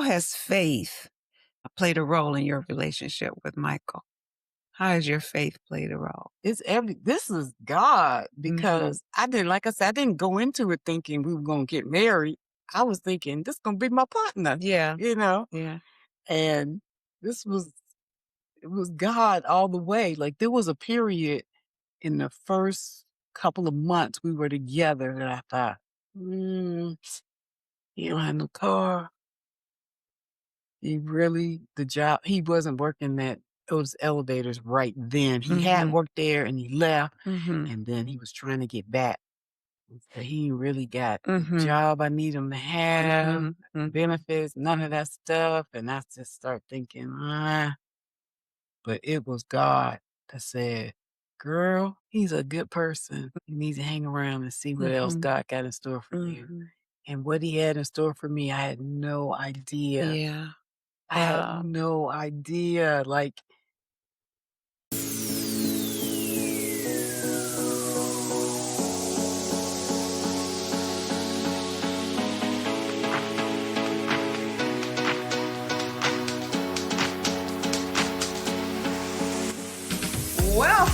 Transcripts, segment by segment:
has faith played a role in your relationship with Michael? How has your faith played a role? This is God, because like I said, I didn't go into it thinking we were going to get married. I was thinking this is going to be my partner. Yeah. Yeah. And it was God all the way. Like, there was a period in the first couple of months we were together that I thought, he don't have no car. He wasn't working those elevators right then. He had worked there and he left, and then he was trying to get back. So he really got the job I need him to have, benefits, none of that stuff. And I just start thinking, but it was God that said, girl, he's a good person. You need to hang around and see what else God got in store for you. And what he had in store for me, I had no idea. Yeah. I had no idea. Like,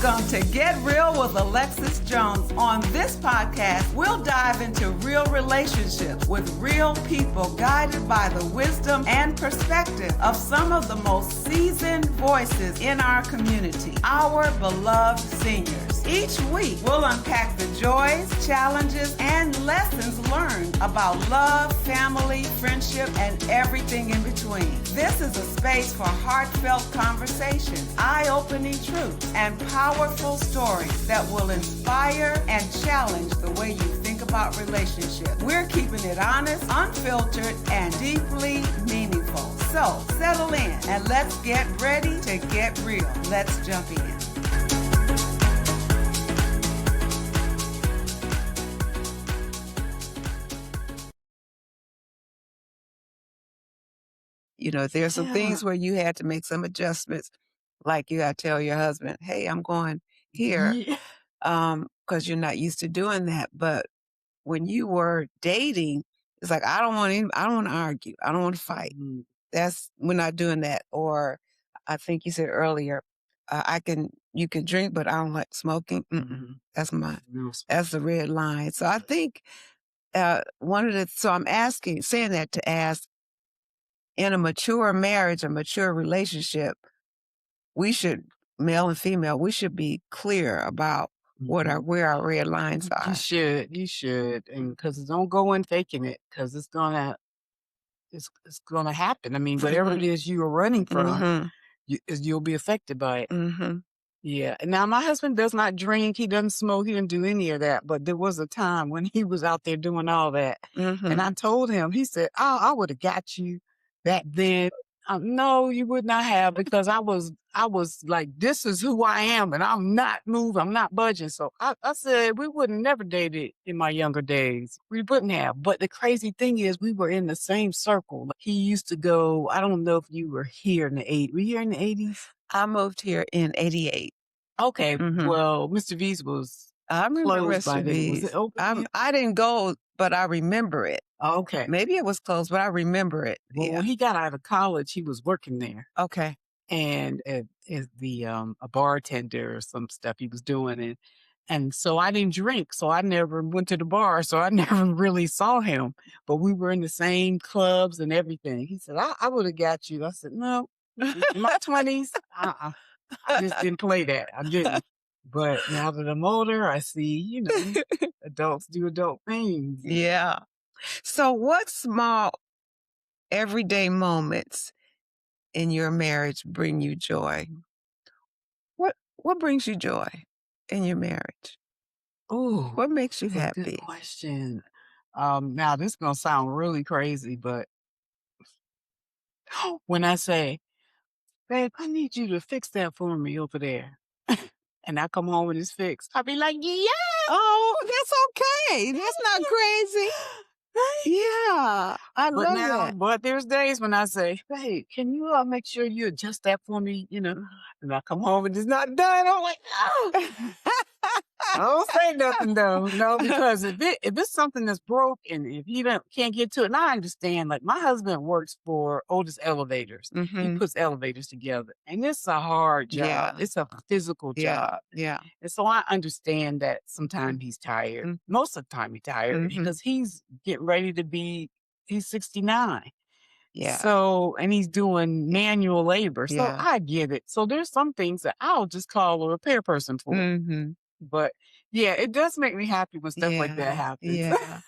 Welcome to Get Real with Alexis Jones. On this podcast, we'll dive into real relationships with real people, guided by the wisdom and perspective of some of the most seasoned voices in our community, our beloved seniors. Each week, we'll unpack the joys, challenges, and lessons learned about love, family, friendship, and everything in between. This is a space for heartfelt conversations, eye-opening truths, and powerful stories that will inspire and challenge the way you think about relationships. We're keeping it honest, unfiltered, and deeply meaningful. So settle in and let's get ready to get real. Let's jump in. There's some things where you had to make some adjustments. Like you got to tell your husband, hey, I'm going here. Because you're not used to doing that. But when you were dating, it's like, I don't want to argue. I don't want to fight. We're not doing that. Or I think you said earlier, you can drink, but I don't like smoking. That's the red line. So I think saying that to ask, in a mature marriage, a mature relationship, male and female, we should be clear about where our red lines are. You should. And because don't go in faking it, because it's gonna happen. I mean, whatever it is you are running from, you'll be affected by it. Yeah. And now my husband does not drink. He doesn't smoke. He didn't do any of that. But there was a time when he was out there doing all that. And I told him, he said, I would have got you back then. No, you would not have, because I was like, this is who I am, and I'm not moving, I'm not budging. So I said we wouldn't never dated in my younger days. We wouldn't have. But the crazy thing is, we were in the same circle. He used to go, I don't know if you were here in the 80s. Were you here in the 80s? I moved here in 88. Okay. Well, Mr. V's was I remember closed by Mr. then. V's. Was it open? I didn't go, but I remember it. Okay. Maybe it was closed, but I remember it. Well, when he got out of college, he was working there. Okay. And as a bartender or some stuff he was doing. And so I didn't drink. So I never went to the bar. So I never really saw him. But we were in the same clubs and everything. He said, I would have got you. I said, no, in my 20s, I just didn't play that. I didn't. But now that I'm older, I see, adults do adult things. Yeah. So what small everyday moments in your marriage bring you joy? What brings you joy in your marriage? Oh, what makes you happy? Good question. Now this is gonna sound really crazy, but when I say, babe, I need you to fix that for me over there. And I come home and it's fixed, I'll be like, yeah. Oh, that's okay. That's not crazy. Yeah, I love that. But there's days when I say, hey, can you make sure you adjust that for me? And I come home and it's not done. I'm like, oh. Don't say nothing though. No, because if it's something that's broke and if you can't get to it, and I understand. Like my husband works for Otis Elevators. He puts elevators together, and it's a hard job. Yeah. It's a physical job. Yeah. And so I understand that sometimes he's tired. Most of the time he's tired because he's getting ready to be. He's 69. Yeah. So, and he's doing manual labor. So Yeah. I get it. So there's some things that I'll just call a repair person for. But yeah, it does make me happy when stuff like that happens. Yeah.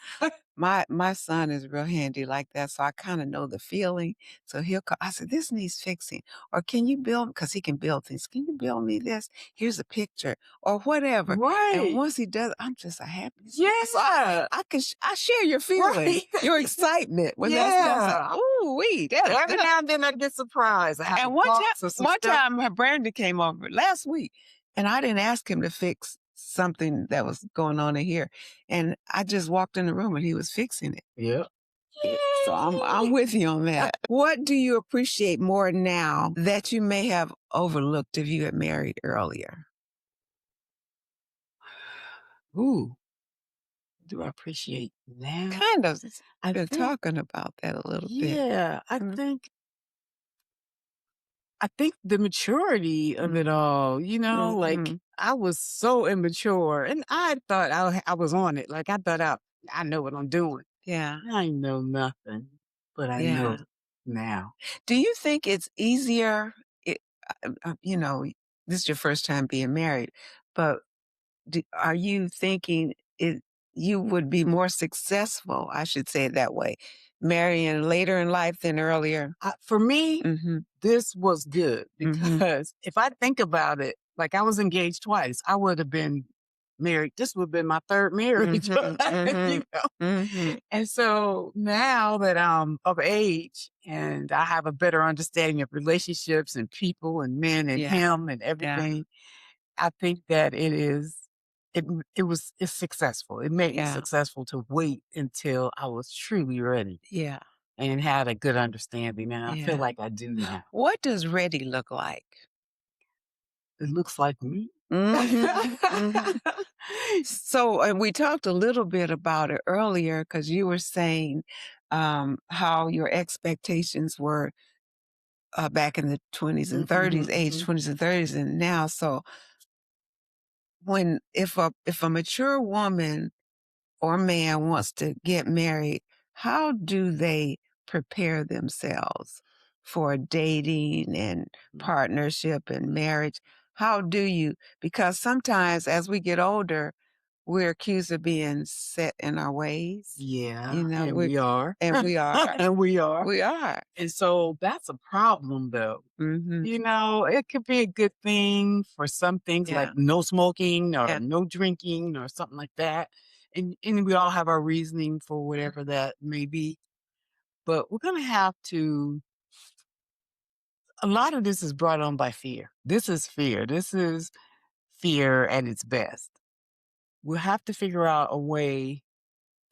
My son is real handy like that, so I kind of know the feeling. So he'll call. I said, "This needs fixing," or "Can you build?" Because he can build things. "Can you build me this? Here's a picture," or whatever. Right. And once he does, I'm just a happy. Yeah. So I share your feeling, Right. your excitement when Yeah. that's like, ooh wee. Every now and then I get surprised. I have And one time, Brandon came over last week, and I didn't ask him to fix something that was going on in here, and I just walked in the room and he was fixing it. Yeah. So I'm with you on that. What do you appreciate more now that you may have overlooked if you had married earlier? Ooh. Do I appreciate now? Kind of. I've been talking about that a little bit. Yeah, I think the maturity of it all, like I was so immature and I thought I was on it. Like I thought I know what I'm doing. Yeah. I know nothing, but I know now. Do you think it's easier, this is your first time being married, but are you thinking you would be more successful, I should say it that way, marrying later in life than earlier? For me, this was good because if I think about it, like I was engaged twice, I would have been married. This would have been my third marriage. And so now that I'm of age and I have a better understanding of relationships and people and men and him and everything, I think that it's successful. It made me successful to wait until I was truly ready. Yeah. And had a good understanding. And I feel like I do now. What does ready look like? It looks like me. So, and we talked a little bit about it earlier because you were saying how your expectations were back in the 20s and 30s, age 20s and 30s, and now. So, if a mature woman or man wants to get married, how do they prepare themselves for dating and partnership and marriage? How do you? Because sometimes as we get older, we're accused of being set in our ways. Yeah, and we are. And we are. And we are. We are. And so that's a problem, though. It could be a good thing for some things like no smoking or no drinking or something like that. And we all have our reasoning for whatever that may be. But we're going to have to, a lot of this is brought on by fear. This is fear. This is fear at its best. We'll have to figure out a way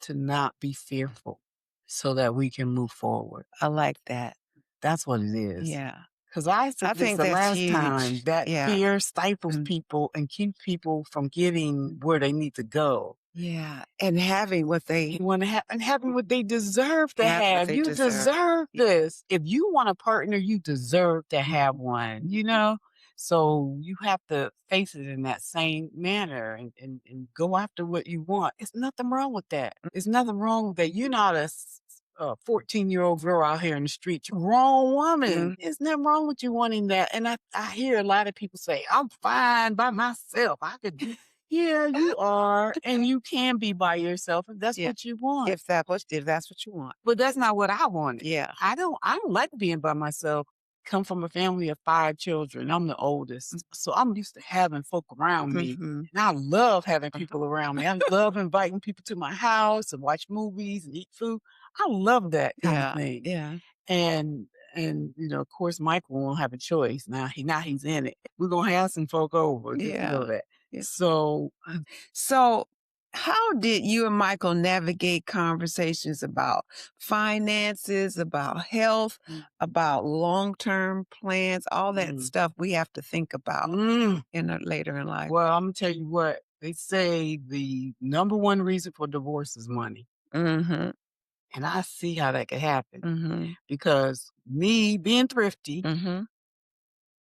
to not be fearful so that we can move forward. I like that. That's what it is. Yeah. Because I think the last time that fear stifles people and keeps people from getting where they need to go. Yeah. And having what they want to have and having what they deserve to have. You deserve this. If you want a partner, you deserve to have one, So you have to face it in that same manner and go after what you want. It's nothing wrong with that. It's nothing wrong with that. You're not a 14-year-old girl out here in the street. You're a grown woman. There's nothing wrong with you wanting that. And I hear a lot of people say, I'm fine by myself. I could do. Yeah, you are. And you can be by yourself if that's what you want. If that's what you want. But that's not what I wanted. Yeah. I don't like being by myself. Come from a family of 5 children. I'm the oldest. So I'm used to having folk around me. And I love having people around me. I love inviting people to my house and watch movies and eat food. I love that kind of thing. Yeah. And of course, Michael won't have a choice. Now he's in it. We're going to have some folk over. Just know that. Yeah. So how did you and Michael navigate conversations about finances, about health, about long-term plans, all that stuff we have to think about later in life? Well, I'm going to tell you what, They say the number one reason for divorce is money. Mm-hmm. And I see how that could happen Mm-hmm. because me being thrifty, Mm-hmm.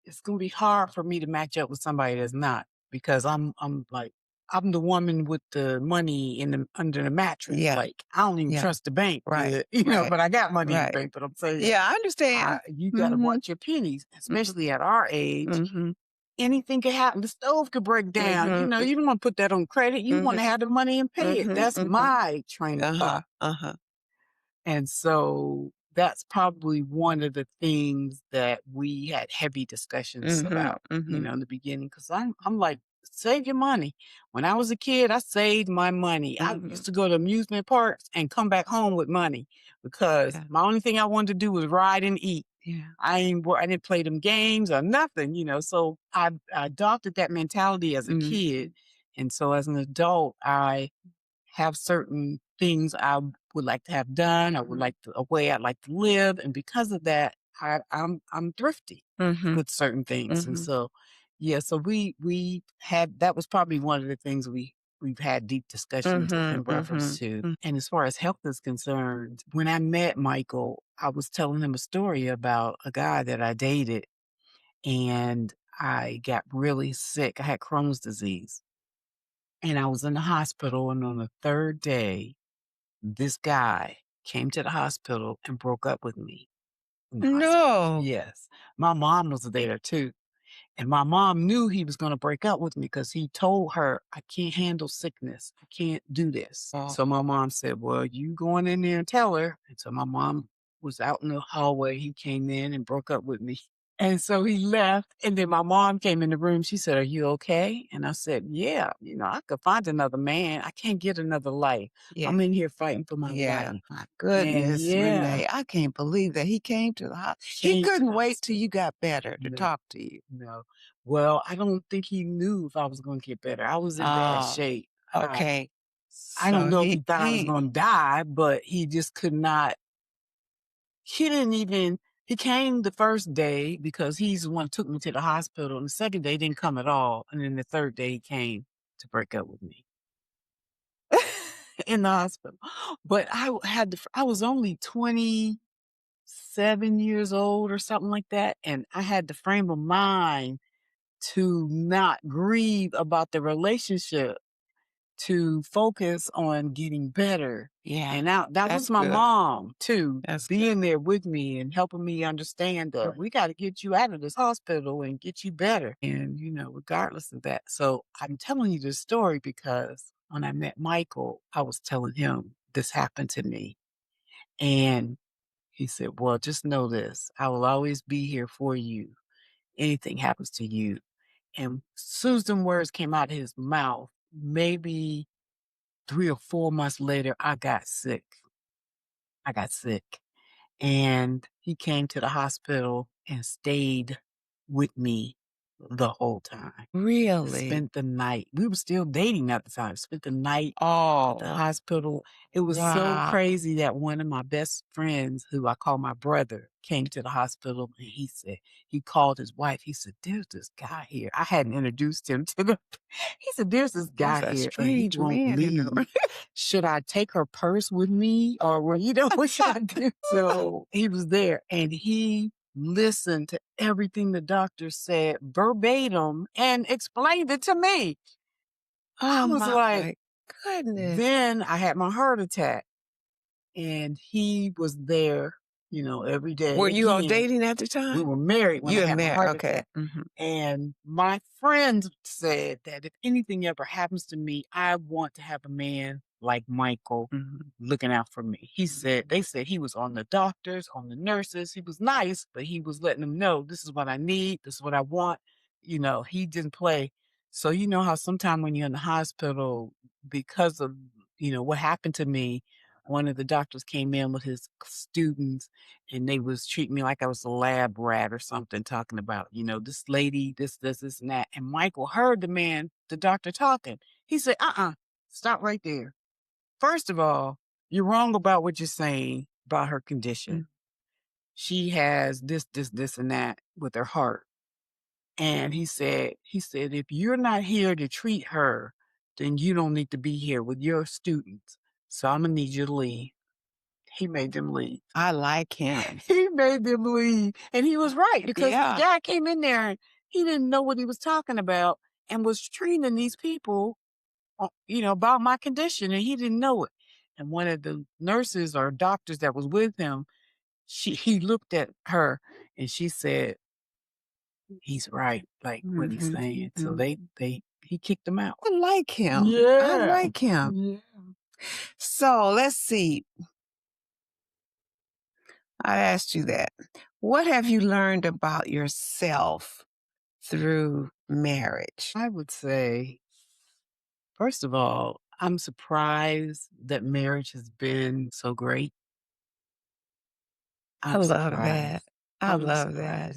it's gonna be hard for me to match up with somebody that's not because I'm the woman with the money under the mattress. Yeah. Like I don't even Yeah. trust the bank, Right. Right. but I got money in the Right. bank. But I'm saying, Yeah, I understand. you got to Mm-hmm. watch your pennies, especially at our age. Mm-hmm. Anything could happen. The stove could break down. Mm-hmm. You don't want to put that on credit. You want Mm-hmm. to have the money and pay it. Mm-hmm. That's Mm-hmm. my train of Uh-huh. thought. Uh-huh. And so that's probably one of the things that we had heavy discussions Mm-hmm. about, Mm-hmm. in the beginning. Cause I'm like, save your money. When I was a kid, I saved my money. I Mm-hmm. used to go to amusement parks and come back home with money because Yeah. my only thing I wanted to do was ride and eat. Yeah. I didn't play them games or nothing, So I adopted that mentality as a Mm-hmm. kid. And so as an adult, I have certain things I would like to have done. I would like a way I'd like to live, and because of that, I'm thrifty Mm-hmm. with certain things, and Mm-hmm. so yeah. So we had that was probably one of the things we've had deep discussions in Mm-hmm. reference to. Mm-hmm. And as far as health is concerned, when I met Michael, I was telling him a story about a guy that I dated, and I got really sick. I had Crohn's disease. And I was in the hospital, and on the third day, this guy came to the hospital and broke up with me in the hospital. No. Yes. My mom was there too. And my mom knew he was going to break up with me because he told her, I can't handle sickness. I can't do this. Oh. So my mom said, well, you go in there and tell her. And so my mom was out in the hallway. He came in and broke up with me. And so he left. And then my mom came in the room. She said, are you okay? And I said, yeah, I could find another man. I can't get another life. Yeah. I'm in here fighting for my Yeah. life. My And goodness, Renee. I can't believe that he came to the hospital. He came to couldn't the wait till you got better to No, talk to you. no. Well, I don't think he knew if I was going to get better. I was in bad Oh, shape. okay. I don't So know if he thought I was going to die, but he just could not. He didn't even. He came the first day because he's the one who took me to the hospital, and the second day he didn't come at all, and then the third day he came to break up with me in the hospital. But I was only 27 years old or something like that, and I had the frame of mind to not grieve about the relationship, to focus on getting better. yeah, And that that's was my good. mom too, That's being there with me and helping me understand that we got to get you out of this hospital and get you better. And, regardless of that. So I'm telling you this story because when I met Michael, I was telling him this happened to me. And he said, well, just know this. I will always be here for you. Anything happens to you. And as soon as them words came out of his mouth, maybe 3 or 4 months later, I got sick. And he came to the hospital and stayed with me the whole time. really. Spent the night. We were still dating at the time. Spent the night at the Oh, hospital. It was so wow. crazy that one of my best friends, who I call my brother, came to the hospital, and he called his wife. He said, there's this guy here. I hadn't introduced him to the, he said, there's this There's guy a here and he strange won't man in the room. leave. Should I take her purse with me, or what should I do? So he was there, and he listened to everything the doctor said verbatim and explained it to me. I Oh was like, my goodness. then I had my heart attack, and he was there, every day. Were you all Again, dating at the we time? were married when I You and had my Mary. heart Okay. attack. Mm-hmm. And my friend said that if anything ever happens to me, I want to have a man like Michael Mm-hmm. looking out for me. They said he was on the doctors, on the nurses. He was nice, but he was letting them know, this is what I need. This is what I want. He didn't play. So you know how sometimes when you're in the hospital, because of, what happened to me, one of the doctors came in with his students, and they was treating me like I was a lab rat or something, talking about, this lady, this, and that. And Michael heard the doctor talking. He said, stop right there. First of all, you're wrong about what you're saying about her condition. Mm. She has this, and that with her heart. And he said, if you're not here to treat her, then you don't need to be here with your students. So I'm going to need you to leave. He made them leave. I like him. He made them leave. And he was right because Yeah. the guy came in there and he didn't know what he was talking about and was treating these people, about my condition, and he didn't know it. And one of the nurses or doctors that was with him, he looked at her and she said, he's right, like what he's saying. So he kicked them out. I like him. Yeah. I like him. Yeah. So let's see. I asked you that. What have you learned about yourself through marriage? I would say, first of all, I'm surprised that marriage has been so great. I love that. I love that.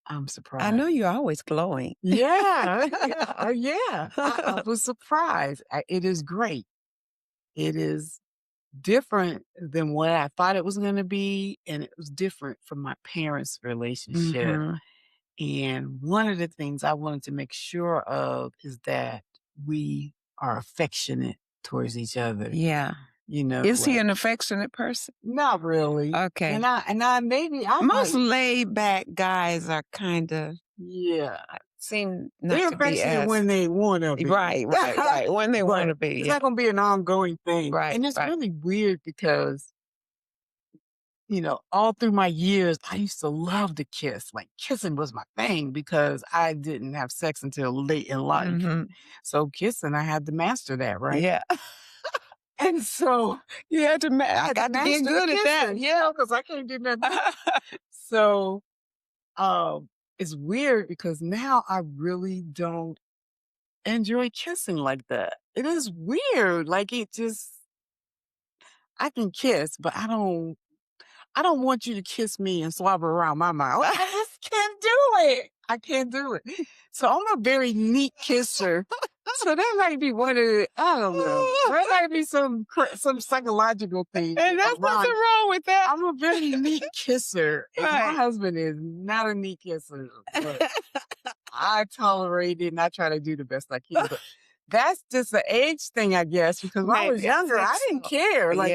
I'm surprised. I know you're always glowing. Yeah. I was surprised. It is great. It is different than what I thought it was going to be, and it was different from my parents' relationship. And one of the things I wanted to make sure of is that we are affectionate towards each other. Yeah. Is he an affectionate person? Not really. Okay. And I maybe most laid back guys are kind of seem not they're to be affectionate as when they want to be. Right. When they want to be. It's not going to be an ongoing thing. Right. And it's really weird because all through my years, I used to love to kiss. Like kissing was my thing because I didn't have sex until late in life. So kissing, I had to master that, right? Yeah. And so you had to I got to get good at that. Yeah, because I can't do nothing. So it's weird because now I really don't enjoy kissing like that. It is weird. Like I can kiss, but I don't want you to kiss me and slobber around my mouth. I just can't do it. I can't do it. So I'm a very neat kisser. So that might be one of the, I don't know. There might be some psychological thing. And there's nothing wrong with that. I'm a very neat kisser. And my husband is not a neat kisser. But I tolerate it and I try to do the best I can. But that's just an age thing, I guess, because when I was younger, I didn't care. Like,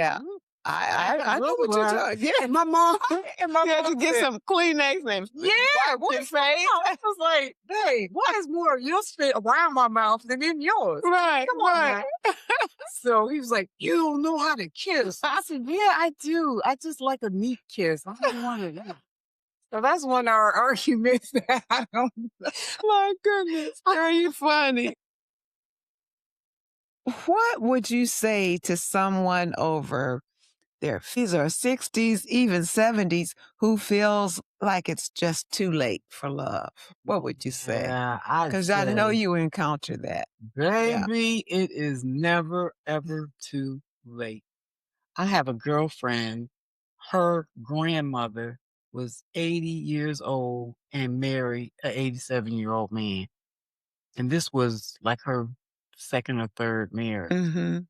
I know what you're talking. Yeah, and my mom had to get some Kleenex and what's face. I was like, hey, what is more your spit around my mouth than in yours? Right, come on. So he was like, you don't know how to kiss. I said, yeah, I do. I just like a neat kiss. I don't want it. So that's one of our arguments that I don't. My goodness, are you funny? What would you say to someone over their 50s or 60s, even 70s, who feels like it's just too late for love? What would you say? Because I know you encounter that. Baby, it is never, ever too late. I have a girlfriend, her grandmother was 80 years old and married an 87-year-old man. And this was like her second or third marriage.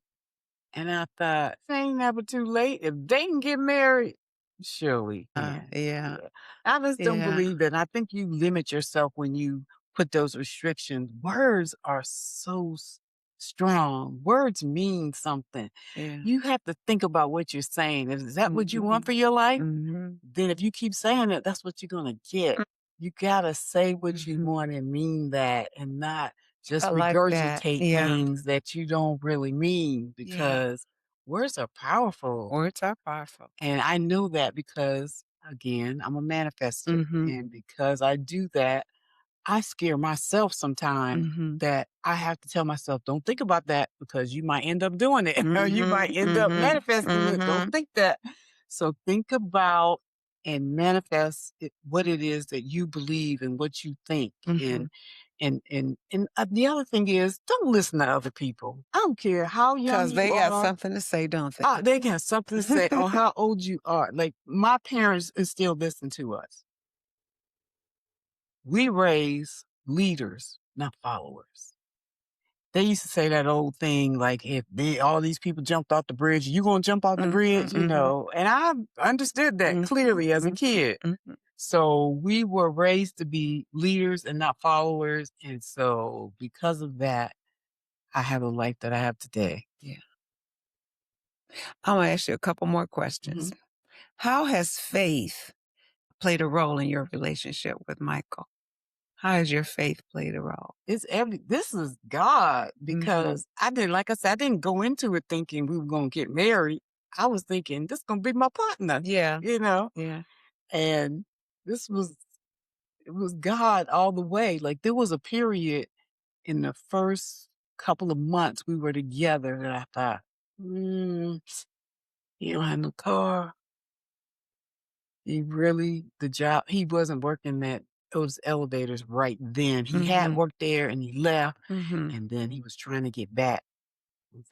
And I thought, it ain't never too late. If they can get married, surely. Yeah. I just don't believe that. I think you limit yourself when you put those restrictions. Words are so strong. Words mean something. Yeah. You have to think about what you're saying. Is that what you want for your life? Then if you keep saying it, that's what you're going to get. You got to say what you want and mean that and not just regurgitate things that you don't really mean because words are powerful. Words are powerful. And I know that because, again, I'm a manifestor. And because I do that, I scare myself sometimes that I have to tell myself, don't think about that because you might end up doing it or you might end up manifesting it. Don't think that. So think about and manifest what it is that you believe and what you think. And the other thing is, don't listen to other people. I don't care how young you are. Because they got something to say, don't they? They got something to say or how old you are. Like my parents still listen to us. We raise leaders, not followers. They used to say that old thing, like if all these people jumped off the bridge, you gonna jump off the bridge, And I understood that clearly as a kid. So we were raised to be leaders and not followers. And so because of that, I have the life that I have today. Yeah. I'm gonna ask you a couple more questions. Mhm. How has faith played a role in your relationship with Michael? How has your faith played a role? This is God because like I said, I didn't go into it thinking we were gonna get married. I was thinking this gonna be my partner. Yeah. You know? Yeah. And this was it was God all the way. Like there was a period in the first couple of months we were together that I thought, he don't have no car. The job, he wasn't working at those elevators right then. He had worked there and he left, and then he was trying to get back.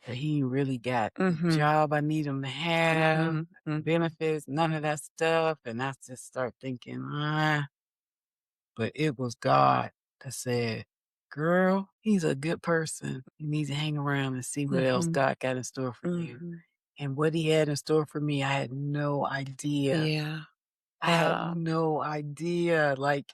So he ain't really got the job I need him to have, benefits, none of that stuff. And I just start thinking, but it was God that said, girl, he's a good person. You need to hang around and see what else God got in store for you. And what he had in store for me, I had no idea. Yeah. I had no idea. Like,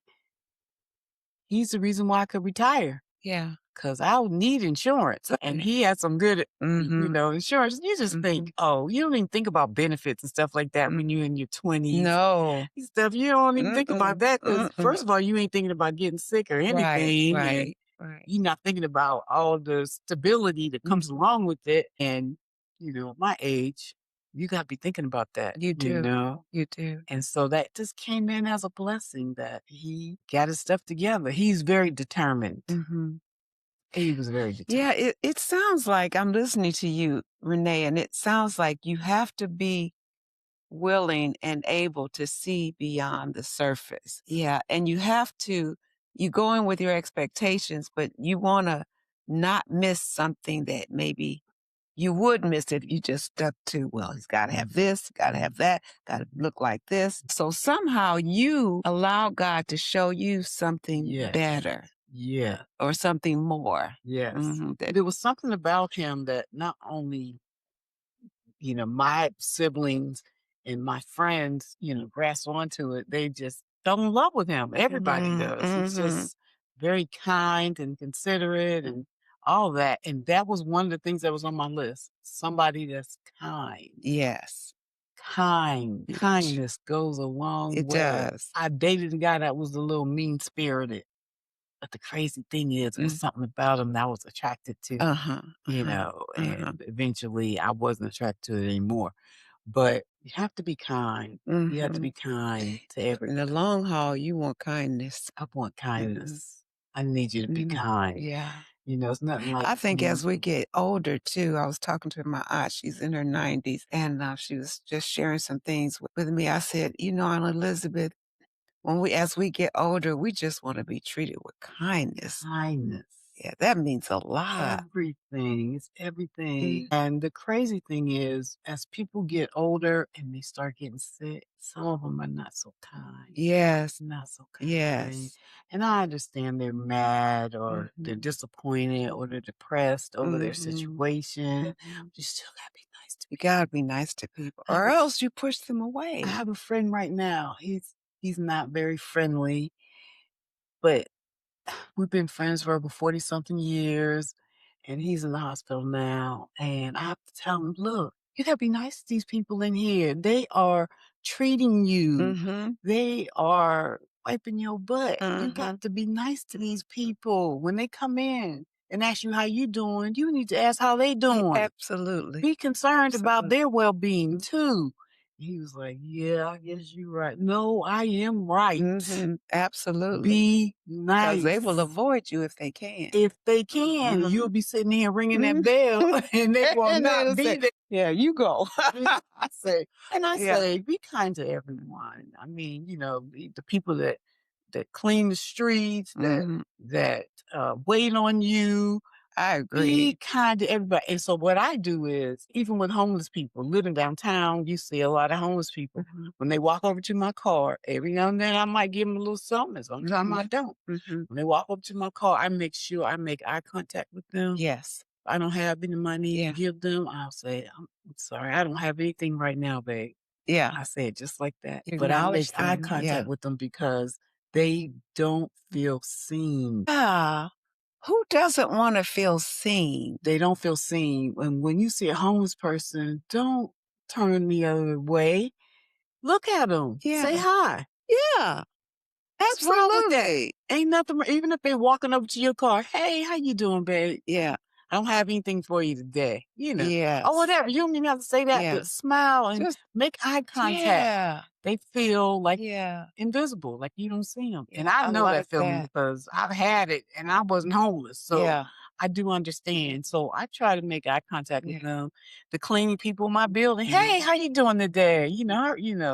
he's the reason why I could retire. Yeah. Because I would need insurance. And he had some good, insurance. You just think, you don't even think about benefits and stuff like that when you're in your 20s. No. Stuff. You don't even think about that because, first of all, you ain't thinking about getting sick or anything. And you're not thinking about all the stability that comes along with it. And, at my age, you got to be thinking about that. You do. You do. And so that just came in as a blessing that he got his stuff together. He's very determined. He was very determined. Yeah, it sounds like I'm listening to you, Renee, and it sounds like you have to be willing and able to see beyond the surface. Yeah, and you go in with your expectations, but you want to not miss something that maybe you would miss if you just stuck to, well, he's got to have this, got to have that, got to look like this. So somehow you allow God to show you something better. Yeah. Or something more. Yes. There was something about him that not only, my siblings and my friends, grasped onto it, they just fell in love with him. Everybody does. He's just very kind and considerate and all that. And that was one of the things that was on my list. Somebody that's kind. Yes. Kind. Kindness goes a long way. It does. I dated a guy that was a little mean-spirited. But the crazy thing is, there was something about him that I was attracted to, and eventually I wasn't attracted to it anymore. But you have to be kind. You have to be kind to everyone. In the long haul, you want kindness. I want kindness. I need you to be kind. Yeah. It's nothing like. I think as we get older too, I was talking to my aunt, she's in her 90s, and she was just sharing some things with me. I said, Aunt Elizabeth, as we get older, we just want to be treated with kindness. Kindness. Yeah, that means a lot. Everything. It's everything. And the crazy thing is, as people get older and they start getting sick, some of them are not so kind. Yes. Not so kind. Yes. And I understand they're mad or they're disappointed or they're depressed over their situation. You still gotta be nice to people. You gotta be nice to people, or else you push them away. I have a friend right now. He's not very friendly, but we've been friends for over 40-something years, and he's in the hospital now. And I have to tell him, look, you gotta be nice to these people in here. They are treating you. They are wiping your butt. You got to be nice to these people. When they come in and ask you how you doing, you need to ask how they doing. Absolutely. Be concerned about their well-being too. He was like, yeah, I guess you're right. No, I am right. Absolutely. Be nice. Because they will avoid you if they can. If they can, you'll be sitting here ringing that bell and they will not be there. Yeah, you go. I say, be kind to everyone. I mean, the people that clean the streets, that wait on you. I agree. Be kind to everybody. And so what I do is, even with homeless people living downtown, you see a lot of homeless people. When they walk over to my car, every now and then I might give them a little something. Sometimes I don't. When they walk up to my car, I make sure I make eye contact with them. Yes. If I don't have any money to give them, I'll say, I'm sorry, I don't have anything right now, babe. Yeah. I say it just like that. You But I make acknowledge eye them. contact with them because they don't feel seen. Yeah. Who doesn't want to feel seen? They don't feel seen. And when you see a homeless person, don't turn the other way. Look at them. Say Yeah. hi. Yeah. What's wrong with that? Absolutely. Ain't nothing, even if they're walking up to your car. Hey, how you doing, babe? Yeah. I don't have anything for you today. Yes. Or whatever. You don't even have to say that, Yeah. but smile and Just make eye contact. yeah. They feel like Yeah. invisible, like you don't see them. Yeah, And I I know that like feeling that. because I've had it and I wasn't homeless. So Yeah. I do understand. So I try to make eye contact with Yeah. them. The cleaning people in my building, Mhm. hey, how you doing today?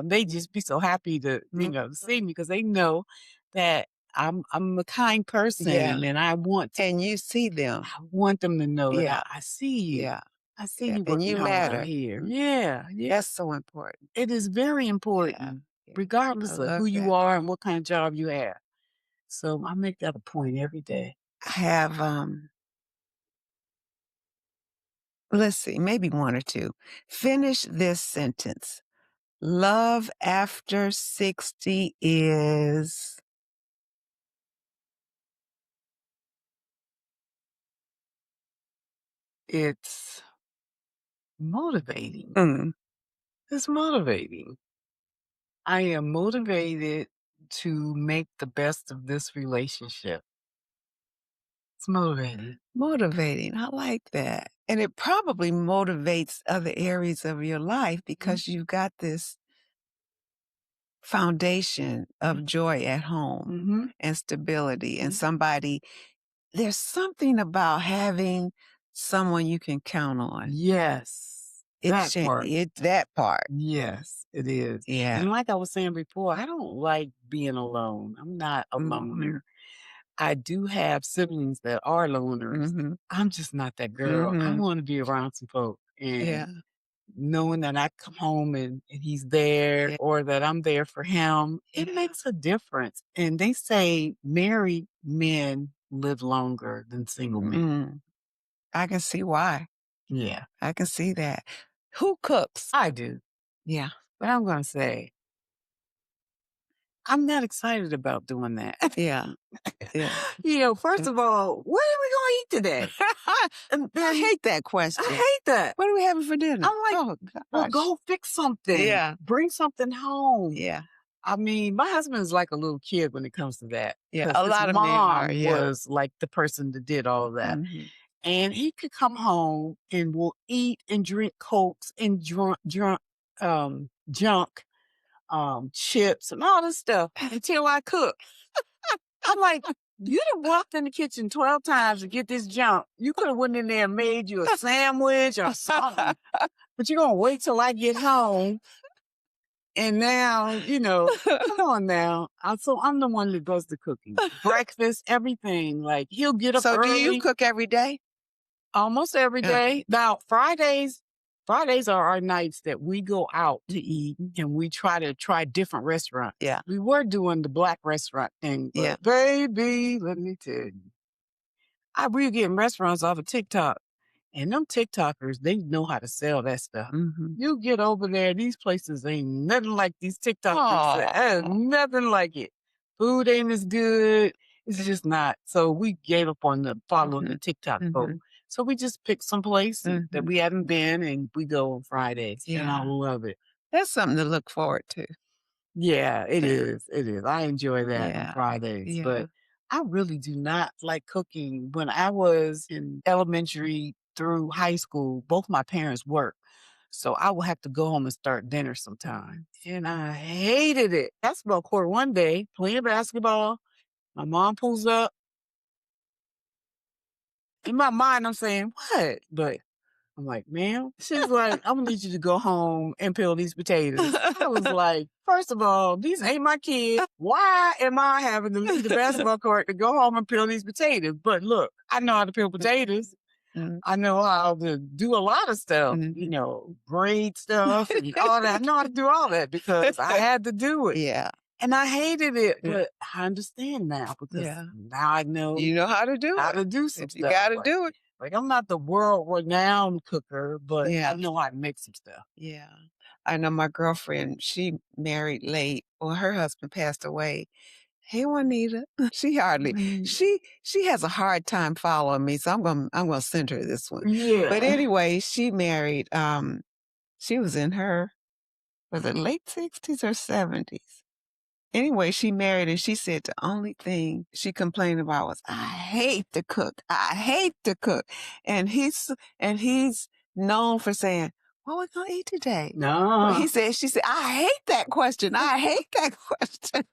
They just be so happy to, to see me because they know that I'm a kind person Yeah. and I want to, And you see them. I want them to know that Yeah. I see you. Yeah. I see Yeah. you And working you hard out matter. here. Yeah. That's so important. It is very Yeah. important, Yeah. I regardless of love who you that. are and what kind of job you have. So I make that a point every day. I have let's see, maybe one or two. Finish this sentence. Love after 60 is It's motivating. mm, It's motivating. I am motivated to make the best of this relationship. It's motivating. motivating. I like that. And it probably motivates other areas of your life because you've got this foundation of joy at home and stability and somebody. There's something about having someone you can count on. Yes. That part. It's that part. Yes, it is. Yeah. And like I was saying before, I don't like being alone. I'm not a loner. I do have siblings that are loners. Mm-hmm. I'm just not that girl. I want to be around some folk Yeah. and knowing that I come home and he's there Yeah. or that I'm there for him, it makes a difference. And they say married men live longer than single men. I can see why. Yeah, I can see that. Who cooks? I do. Yeah. But I'm going to say, I'm not excited about doing that. Yeah. Yeah. First of all, what are we going to eat today? And I then hate that question. I hate that. What are we having for dinner? I'm like, oh, well, gosh. go fix something. Yeah. Bring something home. Yeah. I mean, my husband's like a little kid when it comes to that. Yeah. 'Cause A his lot of men mom are. Yeah. was like the person that did all of that. Mhm. And he could come home and will eat and drink cokes and junk, chips and all this stuff until I cook. I'm like, you done walked in the kitchen 12 times to get this junk. You could have went in there and made you a sandwich or something. But you're going to wait till I get home. And now, come on now. So I'm the one that does the cooking. Breakfast, everything. Like he'll get up So early. do you cook every day? Almost every day. Now, Fridays are our nights that we go out to eat and we try different restaurants. Yeah. We were doing the black restaurant thing, but Yeah. baby, let me tell you. We were getting restaurants off of TikTok. And them TikTokers, they know how to sell that stuff. You get over there, these places ain't nothing like these TikTokers. Nothing like it. Food ain't as good. It's just not. So we gave up on following the TikTok folk. So we just picked some place that we haven't been and we go on Fridays. And I love it. That's something to look forward to. Yeah, it is. It is. I enjoy that on Yeah. Fridays. Yeah. But I really do not like cooking. When I was in elementary through high school, both my parents worked. So I would have to go home and start dinner sometime. And I hated it. Basketball court one day, playing basketball. My mom pulls up. In my mind, I'm saying, what? But I'm like, ma'am, she's like, I'm gonna need you to go home and peel these potatoes. I was like, first of all, these ain't my kids. Why am I having to leave the basketball court to go home and peel these potatoes? But look, I know how to peel potatoes. I know how to do a lot of stuff, grade stuff and all that. I know how to do all that because I had to do it. Yeah. And I hated it, but I understand now because now I know You know how to do how it. to do some If stuff. you got to do it. Like I'm not the world-renowned cooker, but I know how to make some stuff. Yeah. I know my girlfriend, she married late. Well, her husband passed away Hey, Juanita. She hardly, she has a hard time following me, so I'm gonna send her this one. Yeah. But anyway, she married, she was in her, was it late 60s or 70s? Anyway, she married and she said the only thing she complained about was, I hate to cook. I hate to cook. And he's known for saying, what we gonna eat today? Well, No. she said, I hate that question. I hate that question.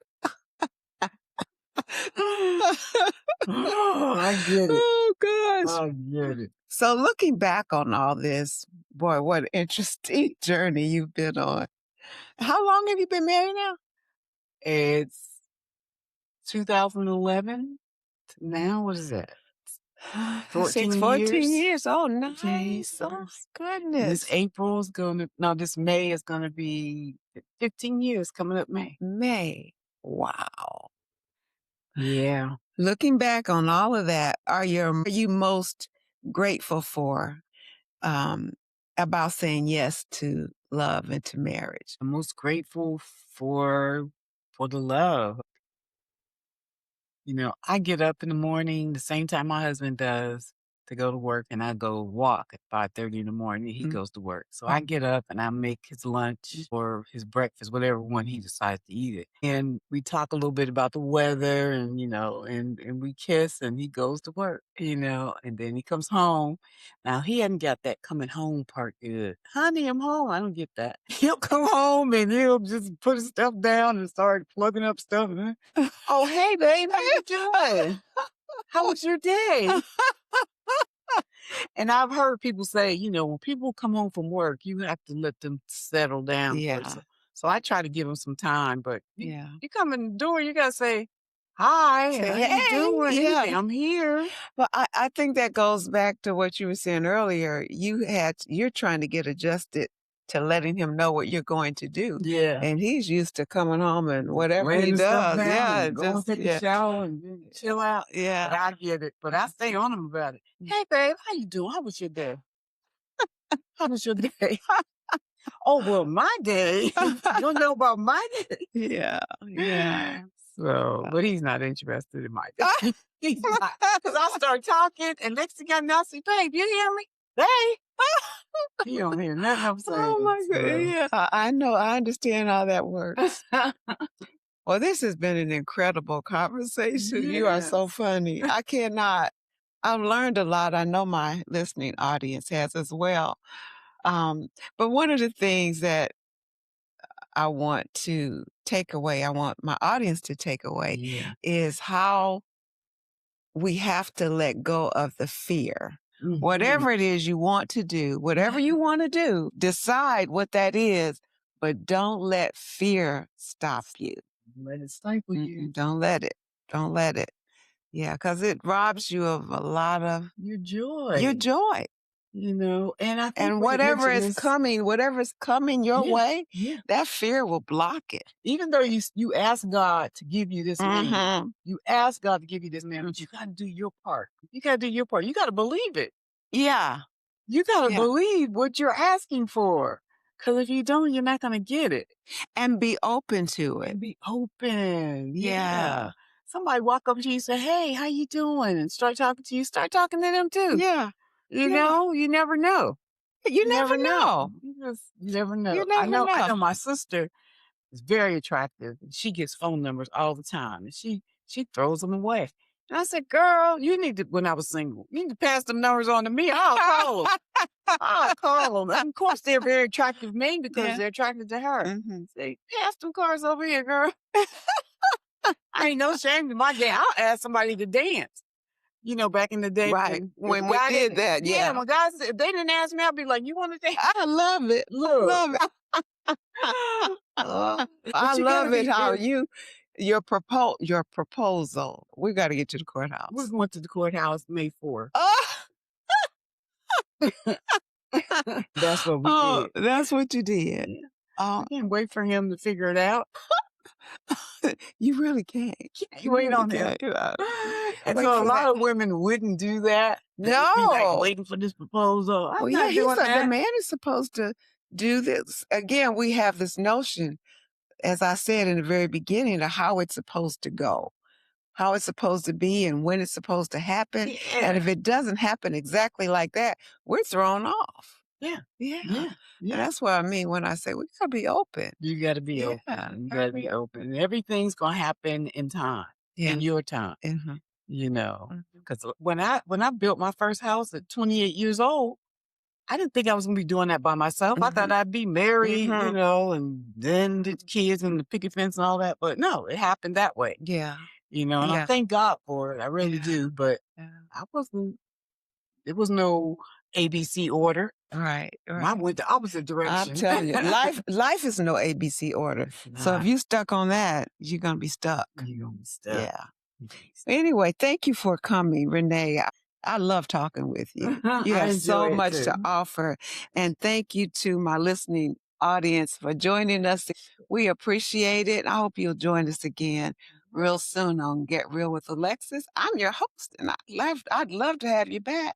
Oh, I get it. Oh, gosh. I get it. So looking back on all this, boy, what an interesting journey you've been on. How long have you been married now? It's 2011 to now. What is that? 14 years. Oh, nice. Oh, goodness. This May is gonna be 15 years coming up May. May. Wow. Yeah. Looking back on all of that, are you most grateful for about saying yes to love and to marriage? I'm most grateful for the love. I get up in the morning the same time my husband does to go to work, and I go walk at 5:30 in the morning. He goes to work. So I get up and I make his lunch or his breakfast, whatever one he decides to eat it. And we talk a little bit about the weather and, and we kiss and he goes to work, and then he comes home. Now he hadn't got that coming home part good. Honey, I'm home. I don't get that. He'll come home and he'll just put his stuff down and start plugging up stuff. Oh, hey, babe, how you doing? How was your day? And I've heard people say, when people come home from work, you have to let them settle down. Yeah. First. So I try to give them some time, but Yeah. you come in the door, you got to say, hi, Say, how hey, you doing? yeah. I'm here. Well, I think that goes back to what you were saying earlier. You're trying to get adjusted to letting him know what you're going to do. Yeah. And he's used to coming home and whatever he does. Yeah. Go take a shower and chill out. Yeah. But I get it. But I stay on him about it. Hey, babe, how you doing? How was your day? How was your day? Oh, well, my day. You don't know about my day. Yeah. Yeah. So, but he's not interested in my day. He's not. Because I start talking, and next thing I know, I say, babe, you hear me? Hey. He don't hear nothing I'm saying. Oh, my goodness. Yeah. I know. I understand how that works. Well, this has been an incredible conversation. Yes. You are so funny. I cannot. I've learned a lot. I know my listening audience has as well. But one of the things that I want to take away, I want my audience to take away, is how we have to let go of the fear. Mm-hmm. Whatever it is you want to do, whatever you want to do, decide what that is, but don't let fear stop you. Let it stifle you. Don't let it. Don't let it. Yeah, because it robs you of a lot of your joy. Your joy. And I think whatever's coming your way, that fear will block it. Even though you ask God to give you this man, you ask God to give you this man, but you got to do your part. You got to do your part. You got to believe it. Yeah. You got to believe what you're asking for. Because if you don't, you're not going to get it. And be open to it. And be open. Yeah. Somebody walk up to you and say, hey, how you doing? And start talking to you. Start talking to them too. Yeah. You know, you never know. You never know. You never know. You never know. I know my sister is very attractive. She gets phone numbers all the time. And she throws them away. And I said, girl, when I was single, you need to pass them numbers on to me. I'll call them. I'll call them. And of course, they're very attractive to me because they're attracted to her. Mm-hmm. Say, pass them cards over here, girl. I ain't no shame in my game. I'll ask somebody to dance. Back in the day. Right. When we did that, yeah. When guys, if they didn't ask me, I'd be like, you want to dance? I love it. Love it. I love it how your proposal. We got to get to the courthouse. We went to the courthouse May 4th. That's what we did. That's what you did. Yeah. I can't wait for him to figure it out. You really can't. You wait on him. And so a lot of women wouldn't do that. No. Be like waiting for this proposal. The man is supposed to do this. Again, we have this notion as I said in the very beginning, of how it's supposed to go, how it's supposed to be and when it's supposed to happen. And if it doesn't happen exactly like that, we're thrown off. Yeah. Yeah. Yeah. And that's what I mean when I say we gotta be open. You got to be open. You got to be open. And everything's going to happen in time, in your time, you know. Because when I built my first house at 28 years old, I didn't think I was going to be doing that by myself. I thought I'd be married, you know, and then the kids and the picket fence and all that. But no, it happened that way. Yeah. You know, and I thank God for it. I really do. But there was no ABC order. Right. I went the opposite direction. I'm telling you, life is no ABC order. So if you stuck on that, you're going to be stuck. You're going to be stuck. Yeah. Anyway, thank you for coming, Renee. I love talking with you. You have so much to offer. And thank you to my listening audience for joining us. We appreciate it. I hope you'll join us again real soon on Get Real with Alexis. I'm your host, and I'd love to have you back.